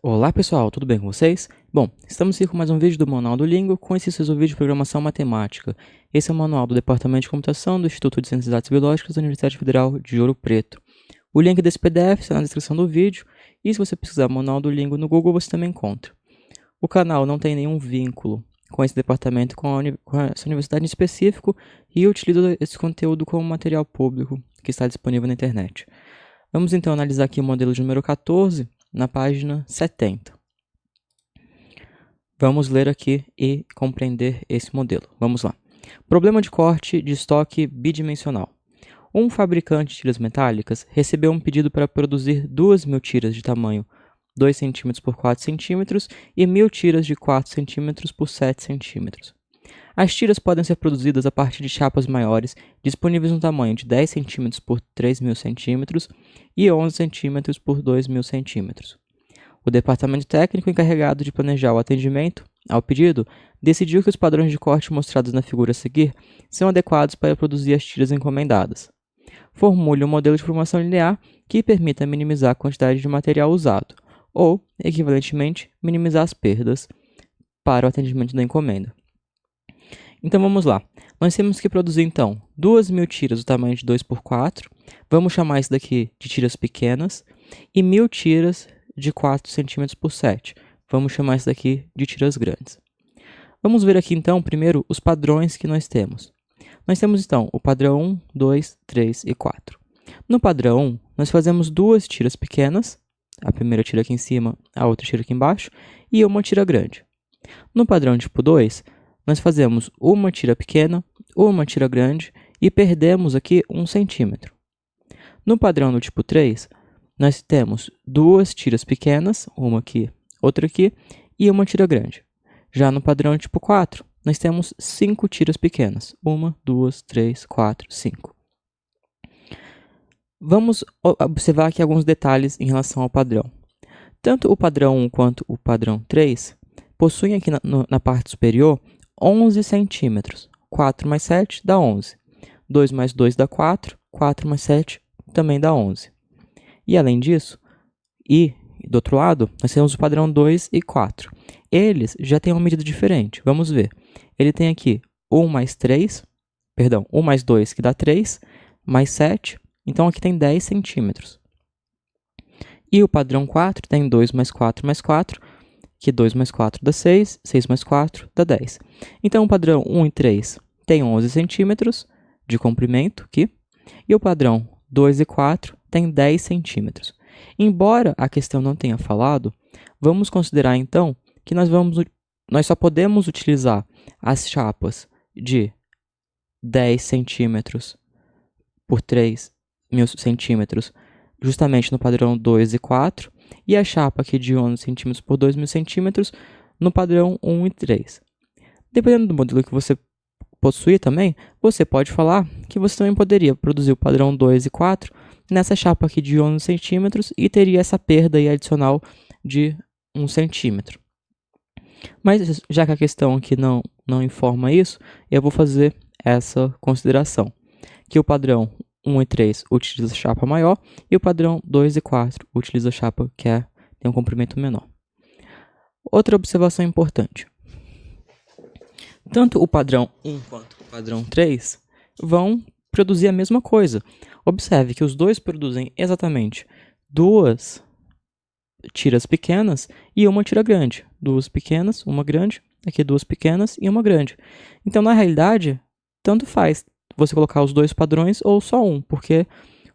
Olá pessoal, tudo bem com vocês? Bom, estamos aqui com mais um vídeo do Manual do Lingo com esse vídeo de Programação Matemática. Esse é o manual do Departamento de Computação do Instituto de Ciências Exatas e Biológicas da Universidade Federal de Ouro Preto. O link desse PDF está na descrição do vídeo e se você pesquisar Manual do Lingo no Google você também encontra. O canal não tem nenhum vínculo com esse departamento, com essa universidade em específico e utiliza esse conteúdo como material público que está disponível na internet. Vamos então analisar aqui o modelo de número 14, na página 70. Vamos ler aqui e compreender esse modelo. Vamos lá. Problema de corte de estoque bidimensional. Um fabricante de tiras metálicas recebeu um pedido para produzir 2.000 tiras de tamanho 2 cm por 4 cm e 1.000 tiras de 4 cm por 7 cm. As tiras podem ser produzidas a partir de chapas maiores, disponíveis no tamanho de 10 cm por 3.000 cm e 11 cm por 2.000 cm. O departamento técnico encarregado de planejar o atendimento ao pedido decidiu que os padrões de corte mostrados na figura a seguir são adequados para produzir as tiras encomendadas. Formule um modelo de formação linear que permita minimizar a quantidade de material usado, ou, equivalentemente, minimizar as perdas para o atendimento da encomenda. Então vamos lá. Nós temos que produzir então 2.000 tiras do tamanho de 2 por 4, vamos chamar isso daqui de tiras pequenas, e 1.000 tiras de 4 cm por 7, vamos chamar isso daqui de tiras grandes. Vamos ver aqui então primeiro os padrões que nós temos. Nós temos então o padrão 1, 2, 3 e 4. No padrão 1, nós fazemos duas tiras pequenas, a primeira tira aqui em cima, a outra tira aqui embaixo, e uma tira grande. No padrão tipo 2, nós fazemos uma tira pequena, uma tira grande e perdemos aqui 1 centímetro. No padrão do tipo 3, nós temos duas tiras pequenas, uma aqui, outra aqui, e uma tira grande. Já no padrão tipo 4, nós temos 5 tiras pequenas, 1, 2, 3, 4, 5. Vamos observar aqui alguns detalhes em relação ao padrão. Tanto o padrão 1 quanto o padrão 3 possuem aqui na parte superior 11 centímetros. 4 mais 7 dá 11. 2 mais 2 dá 4. 4 mais 7 também dá 11. E além disso, do outro lado, nós temos o padrão 2 e 4. Eles já têm uma medida diferente. Vamos ver. Ele tem aqui 1 mais 2 que dá 3, mais 7. Então aqui tem 10 centímetros. E o padrão 4 tem 2 mais 4 mais 4, que 2 mais 4 dá 6, 6 mais 4 dá 10. Então, o padrão 1 e 3 tem 11 centímetros de comprimento aqui, e o padrão 2 e 4 tem 10 centímetros. Embora a questão não tenha falado, vamos considerar então que nós só podemos utilizar as chapas de 10 centímetros por 3.000 centímetros justamente no padrão 2 e 4, e a chapa aqui de 11 cm por 2.000 centímetros no padrão 1 e 3. Dependendo do modelo que você possuir também, você pode falar que você também poderia produzir o padrão 2 e 4 nessa chapa aqui de 11 centímetros e teria essa perda aí adicional de 1 centímetro. Mas já que a questão aqui não informa isso, eu vou fazer essa consideração, que o padrão 1 e 3 utiliza a chapa maior e o padrão 2 e 4 utiliza a chapa que tem um comprimento menor. Outra observação importante. Tanto o padrão 1 quanto o padrão 3 vão produzir a mesma coisa. Observe que os dois produzem exatamente duas tiras pequenas e uma tira grande. Duas pequenas, uma grande, aqui duas pequenas e uma grande. Então, na realidade, tanto faz você colocar os dois padrões ou só um, porque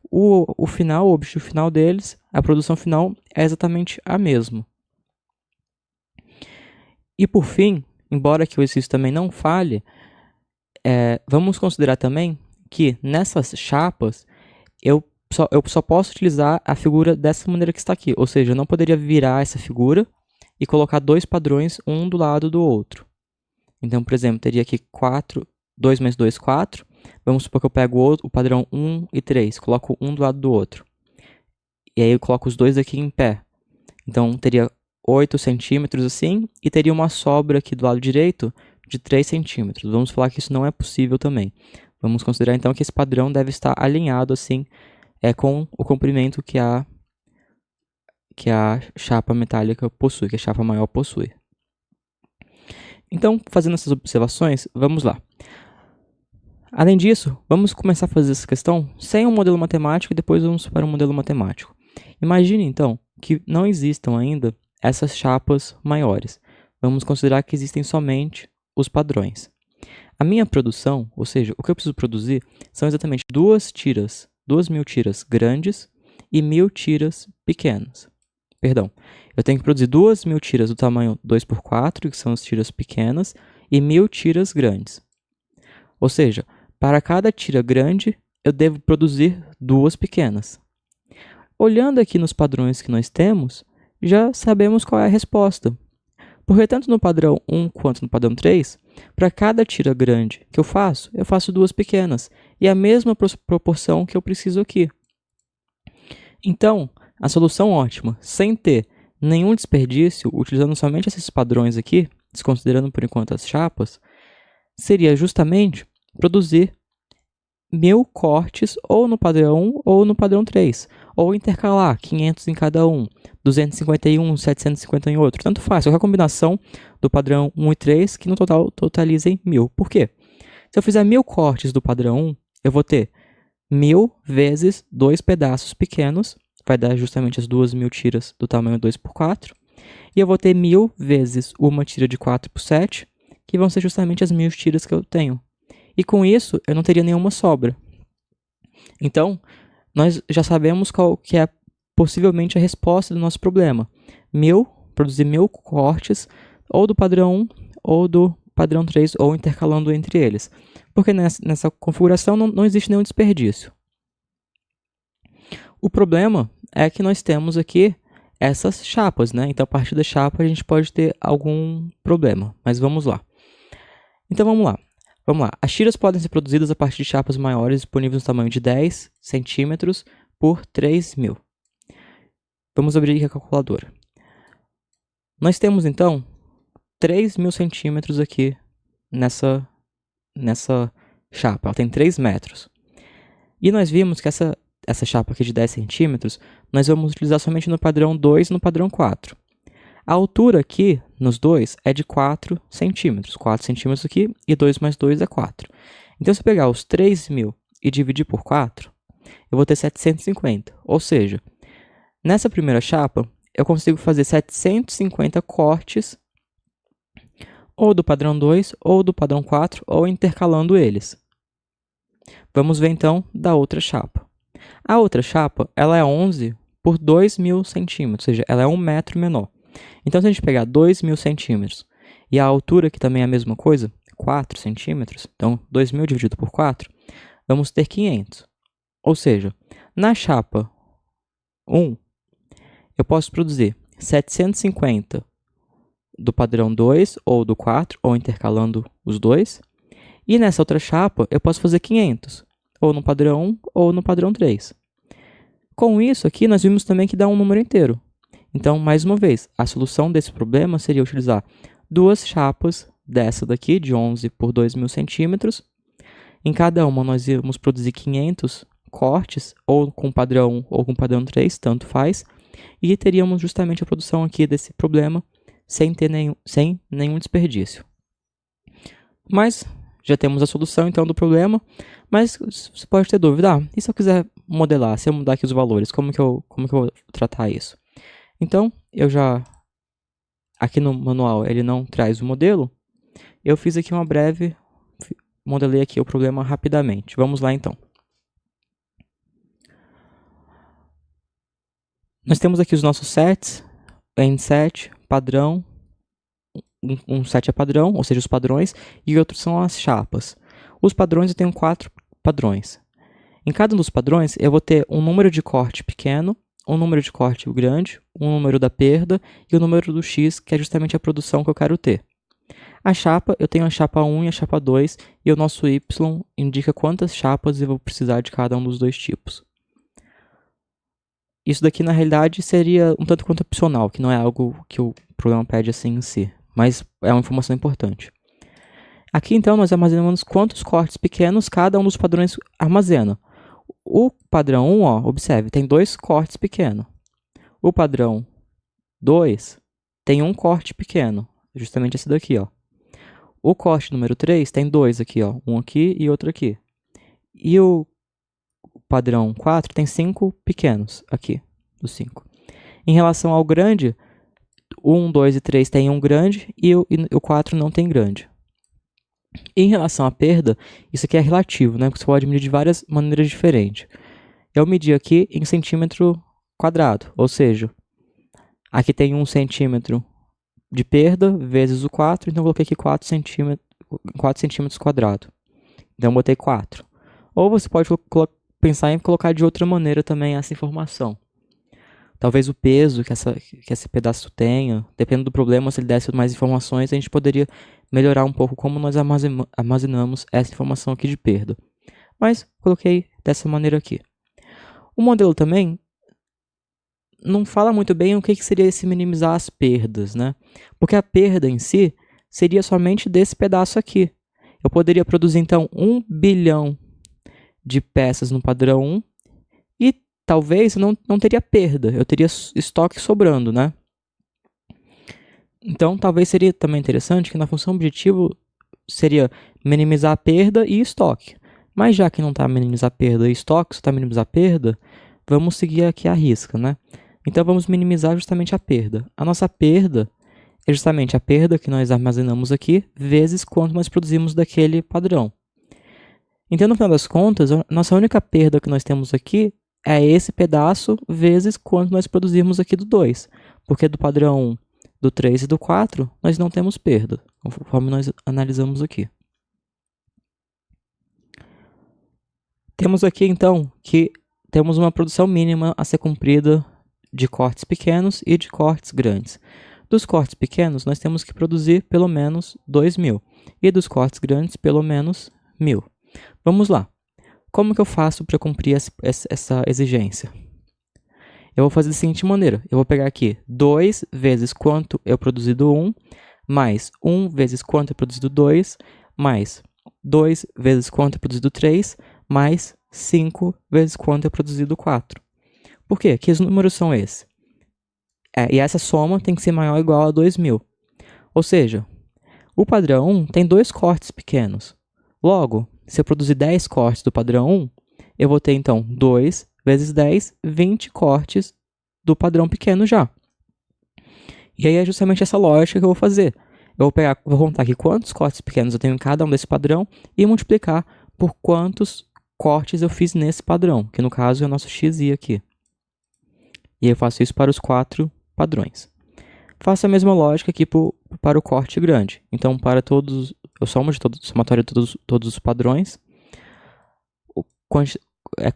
o objetivo final deles, a produção final, é exatamente a mesma. E por fim, embora que o exercício também não fale, vamos considerar também que nessas chapas eu só posso utilizar a figura dessa maneira que está aqui, ou seja, eu não poderia virar essa figura e colocar dois padrões um do lado do outro. Então, por exemplo, teria aqui 2 mais 2, 4. Vamos supor que eu pego o padrão 1 e 3, coloco um do lado do outro. E aí eu coloco os dois aqui em pé. Então, teria 8 centímetros assim, e teria uma sobra aqui do lado direito de 3 centímetros. Vamos falar que isso não é possível também. Vamos considerar então que esse padrão deve estar alinhado assim com o comprimento que que a chapa metálica possui, que a chapa maior possui. Então, fazendo essas observações, vamos lá. Além disso, vamos começar a fazer essa questão sem um modelo matemático e depois vamos para um modelo matemático. Imagine, então, que não existam ainda essas chapas maiores. Vamos considerar que existem somente os padrões. A minha produção, ou seja, o que eu preciso produzir, são exatamente 2.000 tiras grandes e 1.000 tiras pequenas. Perdão, eu tenho que produzir 2.000 tiras do tamanho 2x4, que são as tiras pequenas, e 1.000 tiras grandes. Ou seja, para cada tira grande, eu devo produzir 2 pequenas. Olhando aqui nos padrões que nós temos, já sabemos qual é a resposta. Porque tanto no padrão 1 quanto no padrão 3, para cada tira grande que eu faço 2 pequenas. E a mesma proporção que eu preciso aqui. Então, a solução ótima, sem ter nenhum desperdício, utilizando somente esses padrões aqui, desconsiderando por enquanto as chapas, seria justamente produzir 1.000 cortes ou no padrão 1 ou no padrão 3, ou intercalar 500 em cada um, 251, 750 em outro, tanto faz, qualquer combinação do padrão 1 e 3 que no total totalizem 1.000. Por quê? Se eu fizer 1.000 cortes do padrão 1, eu vou ter 1.000 vezes 2 pedaços pequenos, vai dar justamente as 2.000 tiras do tamanho 2x4, e eu vou ter 1.000 vezes uma tira de 4x7, que vão ser justamente as 1.000 tiras que eu tenho. E com isso, eu não teria nenhuma sobra. Então, nós já sabemos qual que é possivelmente a resposta do nosso problema. Produzir 1.000 cortes, ou do padrão 1, ou do padrão 3, ou intercalando entre eles. Porque nessa configuração não existe nenhum desperdício. O problema é que nós temos aqui essas chapas, né? Então, a partir da chapa, a gente pode ter algum problema. Mas vamos lá. Então, vamos lá. As tiras podem ser produzidas a partir de chapas maiores disponíveis no tamanho de 10 centímetros por 3.000. Vamos abrir aqui a calculadora. Nós temos, então, 3.000 centímetros aqui nessa chapa. Ela tem 3 metros. E nós vimos que essa chapa aqui de 10 centímetros, nós vamos utilizar somente no padrão 2 e no padrão 4. A altura aqui, nos dois, é de 4 centímetros. 4 centímetros aqui e 2 mais 2 é 4. Então, se eu pegar os 3.000 e dividir por 4, eu vou ter 750. Ou seja, nessa primeira chapa, eu consigo fazer 750 cortes ou do padrão 2 ou do padrão 4, ou intercalando eles. Vamos ver, então, da outra chapa. A outra chapa, ela é 11 por 2.000 centímetros, ou seja, ela é 1 metro menor. Então, se a gente pegar 2.000 centímetros e a altura, que também é a mesma coisa, 4 centímetros, então 2.000 dividido por 4, vamos ter 500. Ou seja, na chapa 1, eu posso produzir 750 do padrão 2 ou do 4, ou intercalando os dois. E nessa outra chapa, eu posso fazer 500, ou no padrão 1 ou no padrão 3. Com isso aqui, nós vimos também que dá um número inteiro. Então, mais uma vez, a solução desse problema seria utilizar 2 chapas dessa daqui, de 11 por 2.000 centímetros. Em cada uma, nós íamos produzir 500 cortes, ou com padrão 1 ou com padrão 3, tanto faz. E teríamos justamente a produção aqui desse problema, sem nenhum desperdício. Mas já temos a solução, então, do problema. Mas você pode ter dúvida, e se eu quiser modelar, se eu mudar aqui os valores, como que eu vou tratar isso? Então, aqui no manual ele não traz o modelo, eu fiz aqui uma breve, modelei aqui o problema rapidamente. Vamos lá, então. Nós temos aqui os nossos sets, N7, padrão, um set é padrão, ou seja, os padrões, e outros são as chapas. Os padrões, eu tenho 4 padrões. Em cada um dos padrões, eu vou ter um número de corte pequeno, um número de corte grande, um número da perda e o número do X, que é justamente a produção que eu quero ter. A chapa, eu tenho a chapa 1 e a chapa 2, e o nosso Y indica quantas chapas eu vou precisar de cada um dos dois tipos. Isso daqui, na realidade, seria um tanto quanto opcional, que não é algo que o programa pede assim em si, mas é uma informação importante. Aqui, então, nós armazenamos quantos cortes pequenos cada um dos padrões armazena. O padrão 1, observe, tem 2 cortes pequenos. O padrão 2 tem um corte pequeno, justamente esse daqui, ó. O corte número 3 tem dois aqui, ó, um aqui e outro aqui. E o padrão 4 tem 5 pequenos aqui, dos 5. Em relação ao grande, o 1, 2 e 3 tem um grande e o 4 não tem grande. Em relação à perda, isso aqui é relativo, né? Porque você pode medir de várias maneiras diferentes. Eu medi aqui em centímetro quadrado, ou seja, aqui tem 1 centímetro de perda vezes o 4, então eu coloquei aqui 4 centímetros quadrados. Então eu botei 4. Ou você pode pensar em colocar de outra maneira também essa informação. Talvez o peso que esse pedaço tenha, dependendo do problema, se ele desse mais informações, a gente poderia melhorar um pouco como nós armazenamos essa informação aqui de perda. Mas coloquei dessa maneira aqui. O modelo também não fala muito bem o que seria esse minimizar as perdas, né? Porque a perda em si seria somente desse pedaço aqui. Eu poderia produzir, então, 1 bilhão de peças no padrão 1 e talvez eu não teria perda, eu teria estoque sobrando, né? Então, talvez seria também interessante que na função objetivo seria minimizar a perda e estoque. Mas já que não está minimizar a perda e estoque, só está minimizar a perda, vamos seguir aqui a risca, né? Então, vamos minimizar justamente a perda. A nossa perda é justamente a perda que nós armazenamos aqui, vezes quanto nós produzimos daquele padrão. Então, no final das contas, a nossa única perda que nós temos aqui é esse pedaço vezes quanto nós produzimos aqui do 2. Porque do padrão 1, do 3 e do 4, nós não temos perda, conforme nós analisamos aqui. Temos aqui, então, que temos uma produção mínima a ser cumprida de cortes pequenos e de cortes grandes. Dos cortes pequenos, nós temos que produzir pelo menos 2.000. E dos cortes grandes, pelo menos 1.000. Vamos lá. Como que eu faço para cumprir essa exigência? Eu vou fazer da seguinte maneira. Eu vou pegar aqui 2 vezes quanto eu produzi do 1, mais 1 vezes quanto eu produzi do 2, mais 2 vezes quanto eu produzi do 3, mais 5 vezes quanto eu produzi do 4. Por quê? Que os números são esses? E essa soma tem que ser maior ou igual a 2.000. Ou seja, o padrão 1 tem 2 cortes pequenos. Logo, se eu produzir 10 cortes do padrão 1, eu vou ter, então, 2 vezes 10, 20 cortes do padrão pequeno já. E aí é justamente essa lógica que eu vou fazer. Eu vou contar aqui quantos cortes pequenos eu tenho em cada um desse padrão e multiplicar por quantos cortes eu fiz nesse padrão, que no caso é o nosso xi aqui. E eu faço isso para os 4 padrões. Faço a mesma lógica aqui para o corte grande. Então, para todos, eu somo de somatório de todos os padrões,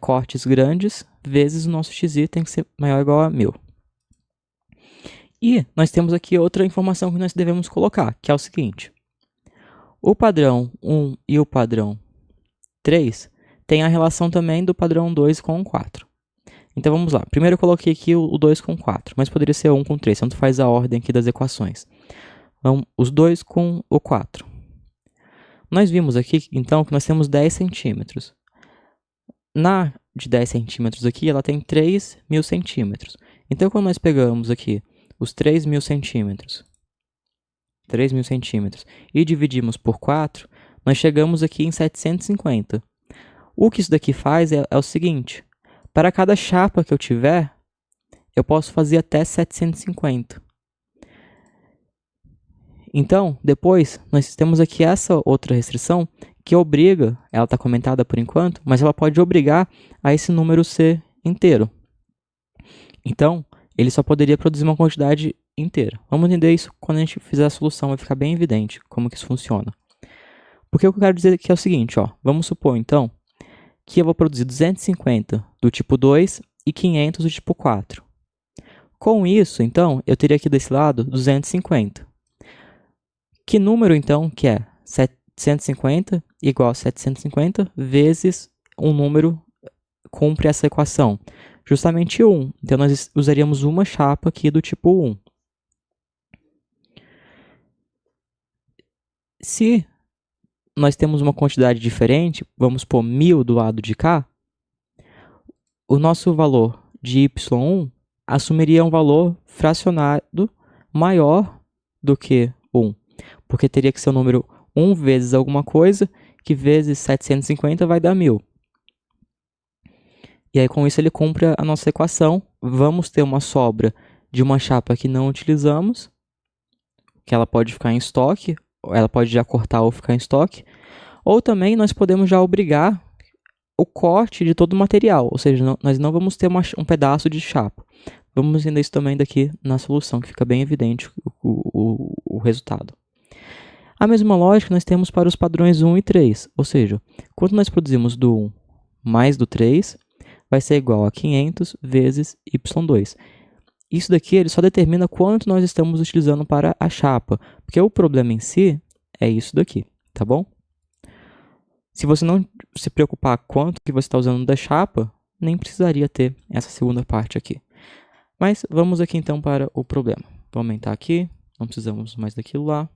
cortes grandes, vezes o nosso xi tem que ser maior ou igual a 1.000. E nós temos aqui outra informação que nós devemos colocar, que é o seguinte. O padrão 1 e o padrão 3 têm a relação também do padrão 2 com o 4. Então, vamos lá. Primeiro eu coloquei aqui o 2 com 4, mas poderia ser o 1 com 3, tanto faz a ordem aqui das equações. Então, os 2 com o 4. Nós vimos aqui, então, que nós temos 10 centímetros. Na de 10 centímetros aqui, ela tem 3.000 centímetros. Então, quando nós pegamos aqui os 3.000 centímetros, e dividimos por 4, nós chegamos aqui em 750. O que isso daqui faz é o seguinte. Para cada chapa que eu tiver, eu posso fazer até 750. Então, depois, nós temos aqui essa outra restrição que obriga, ela está comentada por enquanto, mas ela pode obrigar a esse número ser inteiro. Então, ele só poderia produzir uma quantidade inteira. Vamos entender isso quando a gente fizer a solução, vai ficar bem evidente como que isso funciona. Porque o que eu quero dizer aqui é o seguinte, ó, vamos supor, então, que eu vou produzir 250 do tipo 2 e 500 do tipo 4. Com isso, então, eu teria aqui desse lado 250. Que número, então, que é 750 igual a 750 vezes um número cumpre essa equação? Justamente 1. Então, nós usaríamos uma chapa aqui do tipo 1. Se nós temos uma quantidade diferente, vamos pôr 1.000 do lado de cá, o nosso valor de y1 assumiria um valor fracionado maior do que 1, porque teria que ser o número 1 vezes alguma coisa, que vezes 750 vai dar 1000. E aí, com isso, ele cumpre a nossa equação. Vamos ter uma sobra de uma chapa que não utilizamos, que ela pode ficar em estoque, ela pode já cortar ou ficar em estoque, ou também nós podemos já obrigar o corte de todo o material, ou seja, nós não vamos ter um pedaço de chapa. Vamos entender isso também daqui na solução, que fica bem evidente o resultado. A mesma lógica nós temos para os padrões 1 e 3, ou seja, quando nós produzimos do 1 mais do 3, vai ser igual a 500 vezes y2. Isso daqui ele só determina quanto nós estamos utilizando para a chapa, porque o problema em si é isso daqui, tá bom? Se você não se preocupar quanto que você está usando da chapa, nem precisaria ter essa segunda parte aqui. Mas vamos aqui então para o problema. Vou aumentar aqui, não precisamos mais daquilo lá.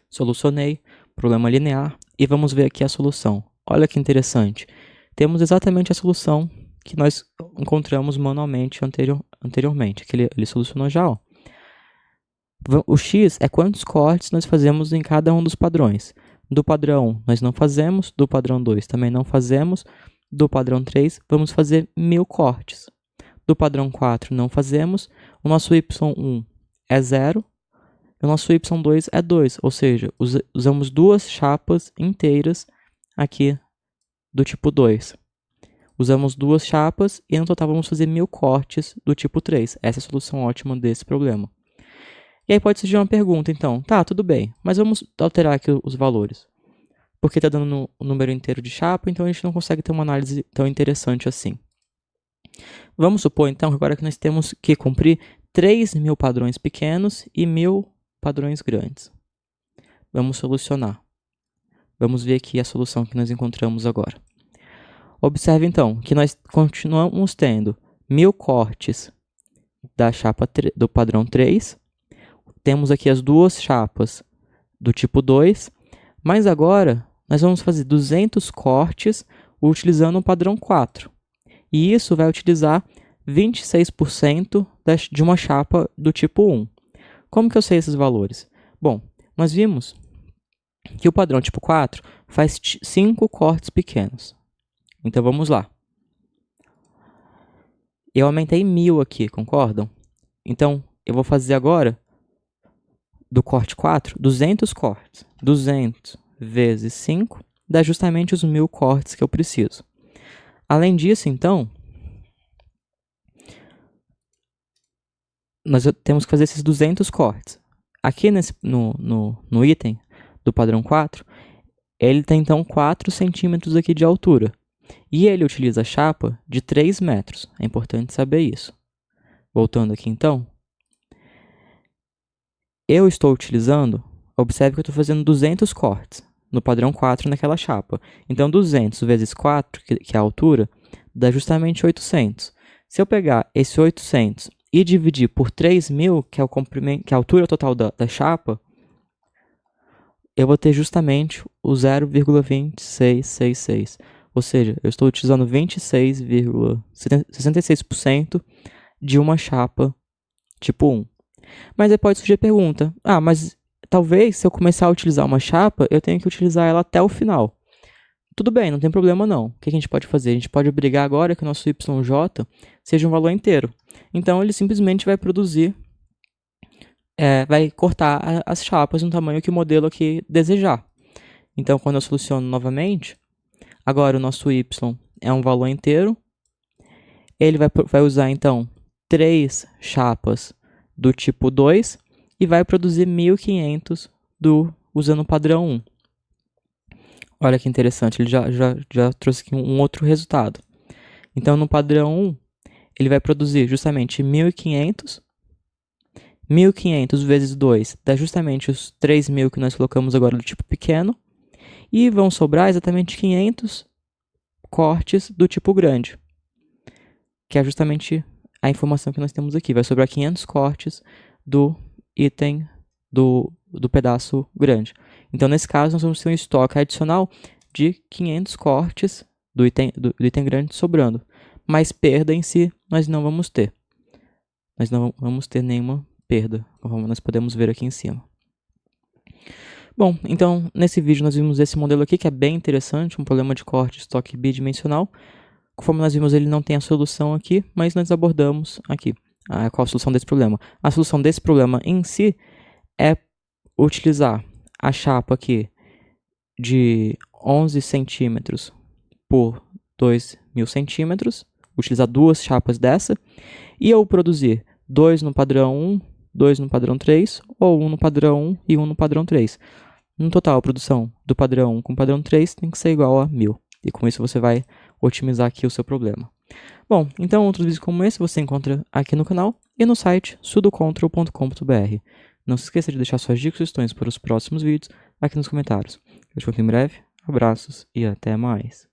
Solucionei, problema linear, e vamos ver aqui a solução. Olha que interessante. Temos exatamente a solução que nós encontramos manualmente anteriormente, que ele solucionou já. Ó. O x é quantos cortes nós fazemos em cada um dos padrões. Do padrão 1 nós não fazemos, do padrão 2 também não fazemos, do padrão 3 vamos fazer 1000 cortes. Do padrão 4 não fazemos, o nosso y1 é 0, e o nosso y2 é 2, ou seja, usamos duas chapas inteiras aqui do tipo 2. Usamos duas chapas e no total vamos fazer 1000 cortes do tipo 3. Essa é a solução ótima desse problema. E aí pode surgir uma pergunta, então, tá, tudo bem, mas vamos alterar aqui os valores. Porque está dando o número inteiro de chapa, então a gente não consegue ter uma análise tão interessante assim. Vamos supor, então, agora que nós temos que cumprir 3.000 padrões pequenos e 1.000 padrões grandes. Vamos solucionar. Vamos ver aqui a solução que nós encontramos agora. Observe, então, que nós continuamos tendo 1000 cortes da chapa do padrão 3. Temos aqui as duas chapas do tipo 2, mas agora nós vamos fazer 200 cortes utilizando o padrão 4. E isso vai utilizar 26% de uma chapa do tipo 1. Como que eu sei esses valores? Bom, nós vimos que o padrão tipo 4 faz 5 cortes pequenos. Então vamos lá. Eu aumentei 1000 aqui, concordam? Então eu vou fazer agora do corte 4, 200 cortes. 200 vezes 5 dá justamente os 1000 cortes que eu preciso. Além disso, então, nós temos que fazer esses 200 cortes. Aqui no item do padrão 4, ele tem então 4 centímetros aqui de altura. E ele utiliza a chapa de 3 metros. É importante saber isso. Voltando aqui então. Eu estou utilizando, observe que eu estou fazendo 200 cortes no padrão 4 naquela chapa. Então, 200 vezes 4, que é a altura, dá justamente 800. Se eu pegar esse 800 e dividir por 3.000, que é a altura total da chapa, eu vou ter justamente o 0,2666. Ou seja, eu estou utilizando 26,66% de uma chapa tipo 1. Mas aí pode surgir a pergunta, mas talvez se eu começar a utilizar uma chapa, eu tenha que utilizar ela até o final. Tudo bem, não tem problema não. O que a gente pode fazer? A gente pode obrigar agora que o nosso YJ seja um valor inteiro. Então ele simplesmente vai produzir, vai cortar as chapas no tamanho que o modelo aqui desejar. Então quando eu soluciono novamente, agora o nosso Y é um valor inteiro. Ele vai usar então 3 chapas do tipo 2 e vai produzir 1500 usando o padrão 1. Olha que interessante, ele já trouxe aqui um outro resultado. Então, no padrão 1, ele vai produzir justamente 1500. 1500 vezes 2 dá justamente os 3.000 que nós colocamos agora do tipo pequeno. E vão sobrar exatamente 500 cortes do tipo grande, que é justamente a informação que nós temos aqui. Vai sobrar 500 cortes do item do pedaço grande. Então, nesse caso, nós vamos ter um estoque adicional de 500 cortes do item grande sobrando. Mas perda em si, nós não vamos ter. nós não vamos ter nenhuma perda, conforme nós podemos ver aqui em cima. Bom, então, nesse vídeo nós vimos esse modelo aqui, que é bem interessante, um problema de corte estoque bidimensional. Conforme nós vimos, ele não tem a solução aqui, mas nós abordamos aqui qual a solução desse problema. A solução desse problema em si é utilizar a chapa aqui de 11 centímetros por 2.000 centímetros, utilizar duas chapas dessa, e eu produzir 2 no padrão 1, 2 no padrão 3, ou 1 no padrão 1 e 1 no padrão 3. No total, a produção do padrão 1 com o padrão 3 tem que ser igual a 1.000. E com isso você vai otimizar aqui o seu problema. Bom, então outros vídeos como esse você encontra aqui no canal e no site sudocontrol.com.br. Não se esqueça de deixar suas dicas e sugestões para os próximos vídeos aqui nos comentários. Eu te conto em breve, abraços e até mais.